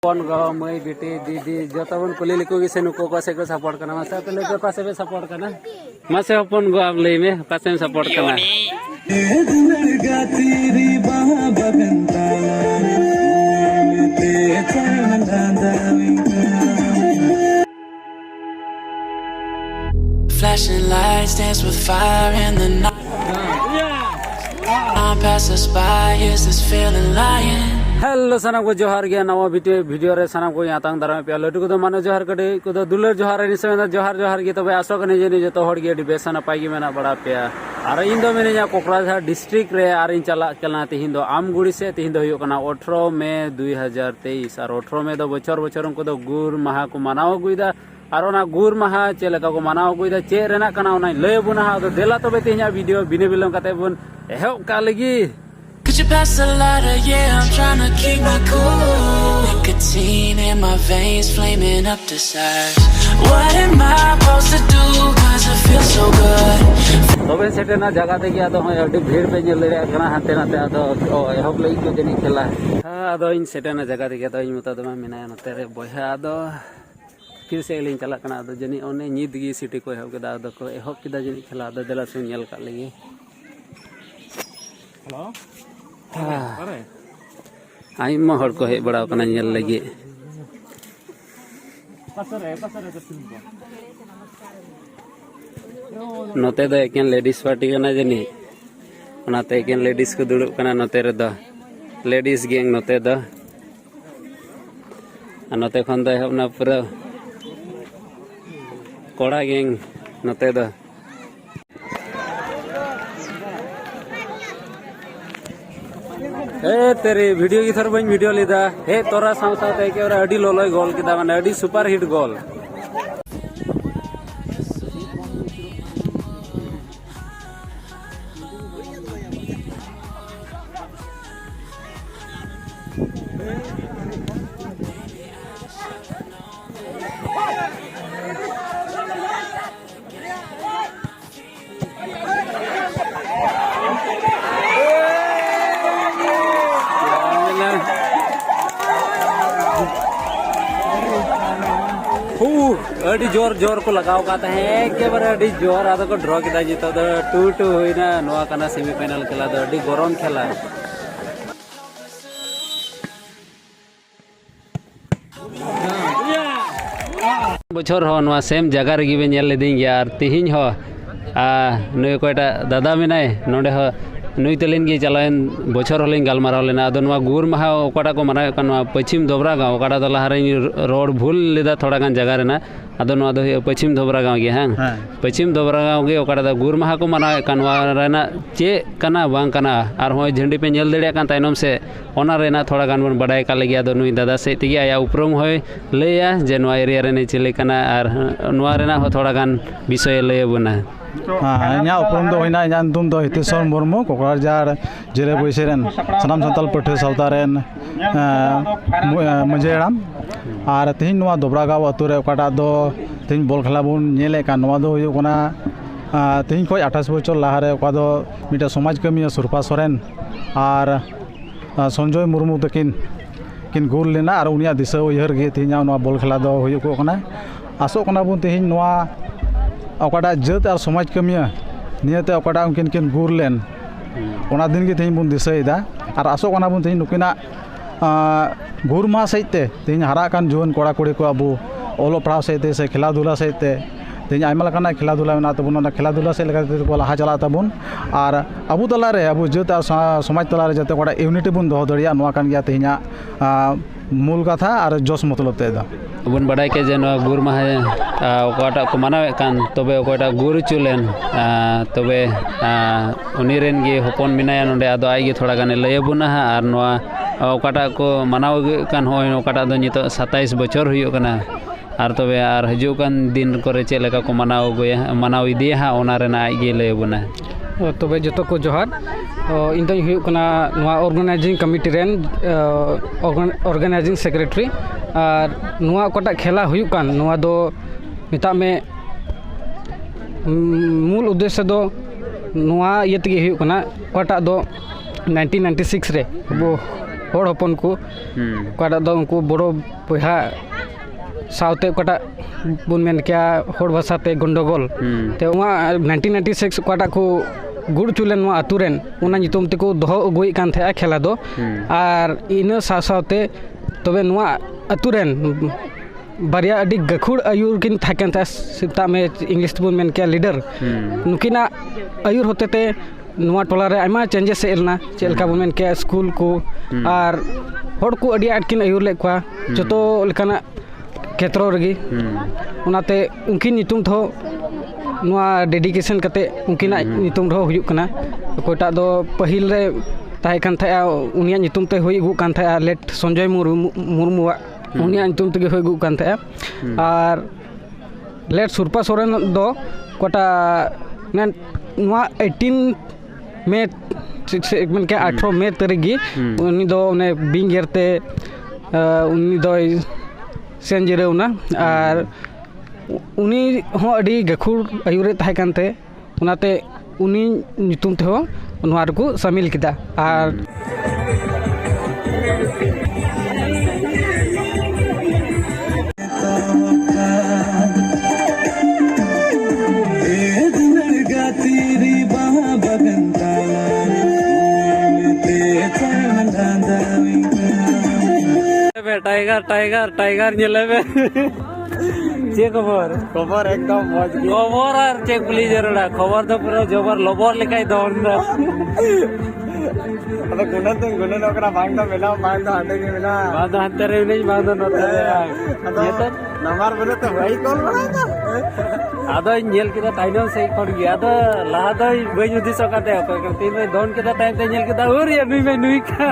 कौन गो मई बेटी दीदी जो तबन कुली लिखो से नुको को से को सपोर्ट करना मसा पहले के पासे पे सपोर्ट करना मसे अपन गो आप ले में पासे में सपोर्ट करना Flashing lights dance with fire in the night. Time passes by, is this feeling lying? Hello सनम को जोहार गया नवा वीडियो रे सनम को यहाँ तंग दरा पे लटू को तो मानो जोहार कटे को तो दुलर जोहार नि समय जोहार जोहार की तो भाई आसो कने जे जो तो हड़ गया डिबेसन पाई मेना बड़ा पे और इन दो मैंने यहाँ कोकराझार डिस्ट्रिक्ट रे और इन चलना तिहिन दो आमगुड़ी से तिहिन दो 18 मई 2023 और 18 में दो बचर बचर को तो गुर माहा को मनाओ गुइदा और ना गुर माहा चेलका को मनाओ गुइदा चे रेना कना उना लय बुना तो देला तो बे तिहिन वीडियो बिने बिलम कते बुन एहब का लगी Could you pass the lighter? Yeah, I'm trying to keep my cool. Nicotine in my veins, flaming up desires. What am I supposed to do? Cause it feels so good. तो बे सेटे ना जगह ते गया तो अड्डी भीड़ पे जल रे कना हाते नाते आदो एहब लई को जनी खेला आदो इन सेटे ना जगह ते गया तो इन मता दमा मिना नते रे बया आदो फिर से लिन चला कना आदो जनी ओने नीद गी सिटी को एहब केदा आदो को एहब केदा जनी खेला आदो देला सुन नेल का लगी हेलो आइमा हड़ को हेज बड़ा कना नेल लगी नोते दो एकेन लेडीज पार्टी कना जनी ओनाते एकेन लेडीज को दुड़ुब कना नोते रे दो लेडीज गैंग नोते दो नोते खन दो एहब ना पूरा कोड़ा गैंग नोते दो ए तेरे वीडियो की थर बन वीडियो लेदा हे तोरा साव साव के और अडी लोलोय गोल किदा माने अडी सुपर हिट गोल अड़ी जोर जोर को लगाओ कहता है के बार अड़ी जोर आदो को ड्रॉ किदा जीतो तो 2-2 होइना नोआ कना सेमीफाइनल खेला दो अड़ी गरम खेला बछर हो नोआ सेम जगह रे गिबे नेल लेदिं यार तिहिन हो नय कोटा दादा मेनाय नोडे हो नुई तलिन गे चलायन बछर होलिन गालमाराव लेना आदो नोआ गुर माहा ओकाटा को मनाय कन पश्चिम धोबरा गांव ओकाटा द लहारे रोड भूल लेदा थोड़ा गान जगह रेना आदो नोआ दो पश्चिम धोबरा गांव गे हां पश्चिम धोबरा गांव गे ओकाटा द गुर माहा को मनाय कनवा रेना चे कना बांग कना आर होय झंडी पे नेल देड़े कान तायनम से ओना रेना थोड़ा गान बन बडाय का लगी आदो नुई दादा से तिगे आया उपरम होय लेया जे नोआ एरिया रे ने चले कना आर नोआ रेना हो थोड़ा गान विषय लय बुना हाँ इना उपरम दो होइना इना तुम दो हितेश्वर मुर्मू कोकराझार जिले बैसेरन सनाम सानताल पठे सावतारेन मंजेराम और तिहिन नोआ दोबरागाव अतुरे ओकाटा दो तिहिन बल खेला बन नेले का नोआ दो हुयुग कना तिहिन खय 28 बछर लाहारे ओका दो मिटा समाज कमिया सुरपा सोरेन और संजय मुर्मू तकिन किन गुर लेना और उनिया दिशा उयहर गे तिहिन नोआ बल खेला दो हुयुग कना आसो कना बन तिहिन नोआ ओकाटा जात और समाज कमिया नियते ओकाटा उनकिन किन गुर लेन ओना दिन के तिहिन बन दिसैदा और आसो कना बन तिहिन नुकिना गुर मा सहिते तिहिन हारा कान जुवन कोड़ा कुड़ी को अबो ओलो पढ़ाव सहिते से खेला धुला सहिते तिहिन आइमा लकाना खेला धुला मेना तबुन ओना खेला धुला से लगा को लाहा चला तबुन और अबु तला रे अबु जात और समाज तला रे जते कोड़ा यूनिटी बन दोह दरिया नोआ कान गया तिहिना मूल कथा और जोश मतलब तेदा बन बड़ाई के जन गुर माह ओकाटा को मनावे कान तबे ओकाटा गुर चुलेन तबे उनीरेन गे हपन मिनाया नोडे आदो आइगे थोड़ा गाने लय बुना आर नोआ ओकाटा को मनाव कान होय ओकाटा दो नितो 27 बछर हुयो कना आर तबे आर हजू कान दिन करे चे लेका को मनाव इदिया हा ओना रेना आइगे लय बुना तबे जतो को जोहार इन दो हुयो कना नोआ ऑर्गेनाइजिंग कमिटी रेन ऑर्गेनाइजिंग सेक्रेटरी और नोआ कोटा खेला हुयुग कान नोआ दो मिता में मूल उद्देश्य दो नोआ ये तगे हुयुग कना कोटा दो 1996 रे वो hor hopon ku kata do unku boro boyha साउते कटा बुन मेन क्या होड़ भाषा ते गंडगोल ते वहाँ 1996 कटा को गुड़ चुलेन वहाँ अतुरेन उना नितुम ते को दोह अगुई कान थे खेला दो आर इन साउते तबे नुआ अतुरेन बारिया अडी गखुड़ आयुर किन थाकेन था सिता में इंग्लिश बुन मेन क्या लीडर नुकिना आयुर होते ते नुआ टोला रे आयमा चेंजेस एलना चेलका बुन मेन क्या स्कूल को आर होड़ को अडी आटकिन आयुर ले kwa जतो लेकाना क्षेत्र रगी उनाते उनकी नितुम थो नुआ डेडिकेशन कते उनकिना नितुम रो हुयुक कना कोटा दो पहिल रे ताहे कान था उनिया नितुम ते होई गु कान था लेट संजय मुर्मुआ उनिया नितुम ते होई गु कान था आर लेट सुरपा सोरेन दो कोटा नुआ 18 मे मन के 18 मे तरीगी उनी दो ने बिंग येरते उनी दो सेन जिरावना और उनी हो अडी गखुर आयुरे ताहे कानते उनाते उनी नितुम ते हो नुआ रको शामिल किदा और टाइगर टाइगर टाइगर नेले बे चे खबर खबर एकदम मौज खबर और चे कुली जरूरा खबर तो पूरा जबर लबर लेकाय दौड़ना अबे गुनन ओकरा बांग द मेला बांग द हटे के मेला बाद हते रे नहीं बाद नते ये तो नंबर बोले तो भाई कॉल बना आदो नेल किदा ताइनो से खड़ गया तो लहा दो बई जुदी सकाते कोई करती में दोन किदा टाइम ते नेल किदा और ये नुई में नुई का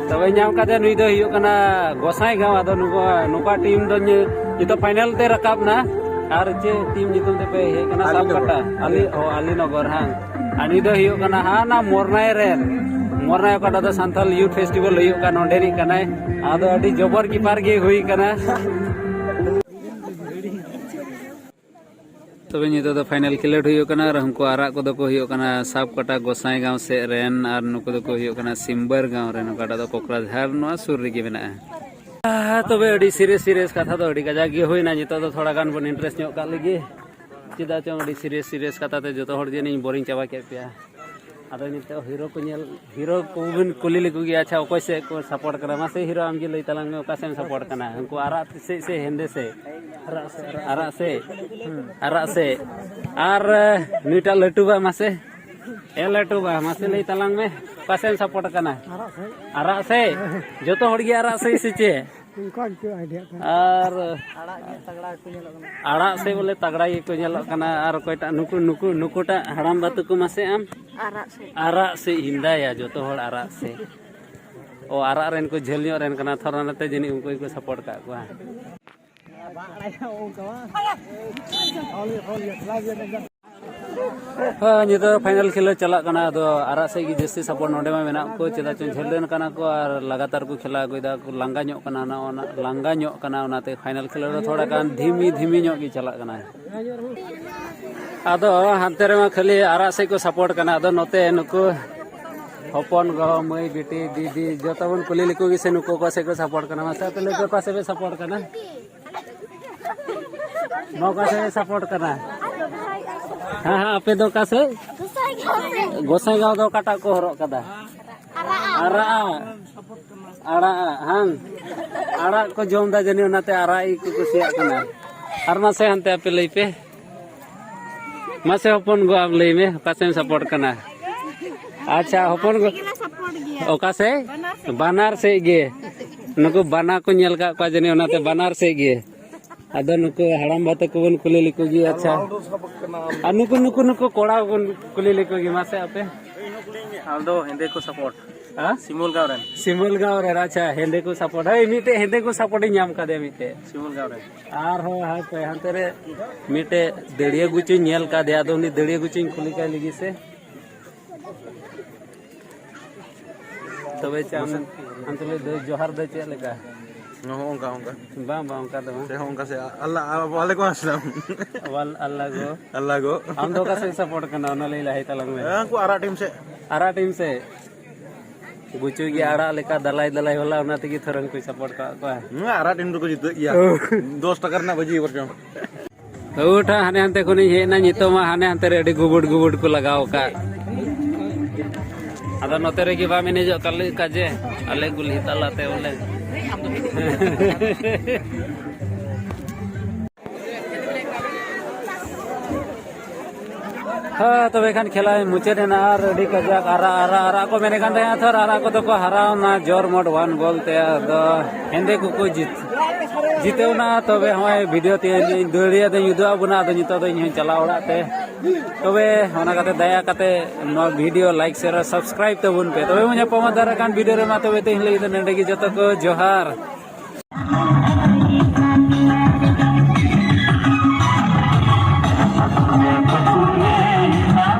तबे नाम काते नुई दो हियो कना गोसाई गांव आदो नुका टीम दो ये तो फाइनल ते रकाब ना और चे टीम नितुम ते पे हे कना साब कटा अली नगर हां अनि दो हियो कना हा ना मोरनाय कटा दो संथाल यूथ फेस्टिवल हियो का नोंडेरी कना आदो अडी जबर कीपर गे हुई कना तबे नितो दो फाइनल खिलेट हुयो कना और हमको आरा को दो को हुयो कना साब कटा गोसाई गांव से रेन और नुको दो को हुयो कना सिम्बर गांव रेन कटा दो कोकराझार नोआ सुर रिगी मेना तबे अडी सीरियस कथा दो अडी गजा गे हुई ना नितो दो थोड़ा गान बन इंटरेस्ट ᱧᱚᱜ का लगी चिदा चों अडी सीरियस कथा ते जतो हर जे नहीं बोरिंग चाबा के पिया आदो नितो हीरो को बिन कुली लिकु गया अच्छा ओको से को सपोर्ट करा मासे हीरो आम जी लई तलांग में ओका से सपोर्ट कना हमको आरा से हेंदे से आरा से आर नीटा लटुबा मासे ए लटुबा मासे लई तलांग में ओका से सपोर्ट कना आरा से जतो हर गया आरा से चे और आड़ा से बोले तगड़ा ये को नेलो कना और कोइटा नुकुटा हराम बातु को मासे आम आरा से हिंदा या जो तो हर आरा से ओ आरा रेन को झेल ᱧᱚᱜ रेन कना थोरानते जनी उनको को सपोर्ट का को हाँ ये तो फाइनल खेल चला कना तो आरा से की जस्ती सपोर्ट नोडे में मेना को चेदा चों झेलदेन कना को और लगातार को खेला गोइदा को लांगा ᱧᱚᱜ कना ना लांगा ᱧᱚᱜ कना ओनाते फाइनल खेल रो थोड़ा कान धीमी ᱧᱚᱜ की चला कना आदो हानते रे खाली आरा से को सपोर्ट कना आदो नोते नुको हपन गो मई बेटी दीदी जतवन कुली लिको से नुको को से को सपोर्ट कना मासे पे लेको पासे पे सपोर्ट कना मौका से सपोर्ट करना हाँ हाँ पे दो का से गोसाई गांव दो काटा को हरो कदा आरा हाँ आरा को जोम दा जनी उनाते आरा ई को कुसिया कना आर मासे हनते पे लई पे मासे हपन गो आप लई में का से सपोर्ट करना अच्छा हपन गो ओका से बानार से गे नको बाना को नेल का को जनी उनाते बानार से गे आदो नुको हड़ाम बात को बन कुली लिको गी अच्छा और नुको कोड़ा बन कुली लिको गी मासे आपे आदो हिंदे को सपोर्ट हां सिमुल गांव रे अच्छा हिंदे को सपोर्ट है मिटे हिंदे को सपोर्ट नाम का दे मिटे सिमुल गांव रे आर हो हाय पे हंते रे मिटे दड़िया गुची नेल का दे आदो नि दड़िया गुची कुली का लगी से तबे चाम अंतले जोहार दे चे लगा होंगा bang ka to से होंगा से अल्लाह वालेकुम अस्सलाम अल्लाह गो हम तो का से सपोर्ट करना न ले लाई तलंग में को आरा टीम से बुचू की आड़ा लेका दलाई दलाई होला उना तेगी थरंग को सपोर्ट का आरा टीम को जीत गया 10 टका ना बजी बरचो उठा हाने हानते को नहीं हेना नितो मा हाने हानते रेडी गुबुड गुबुड को लगाओ का अदा नोते रे की बा मैंने जो कल काजे अले गुली तलाते बोले हाँ तो बेखान खेला मुचे ना रेडी कजाक आरा आरा आरा को मैंने कहते हैं थर आरा को तो को हराओ ना जोर मोड 1 बोलते तो हिंदे को जीते ना तो वे हमारे वीडियो ते दौड़िया तो युद्ध बुना तो नितो तो इन चला उड़ाते तो वे होना कहते दया कहते नो वीडियो लाइक शेयर सब्सक्राइब तो बुन पे तो वे मुझे पमा दारा कान वीडियो रे मा तो वे तो हिल नंडे की जतो को जोहार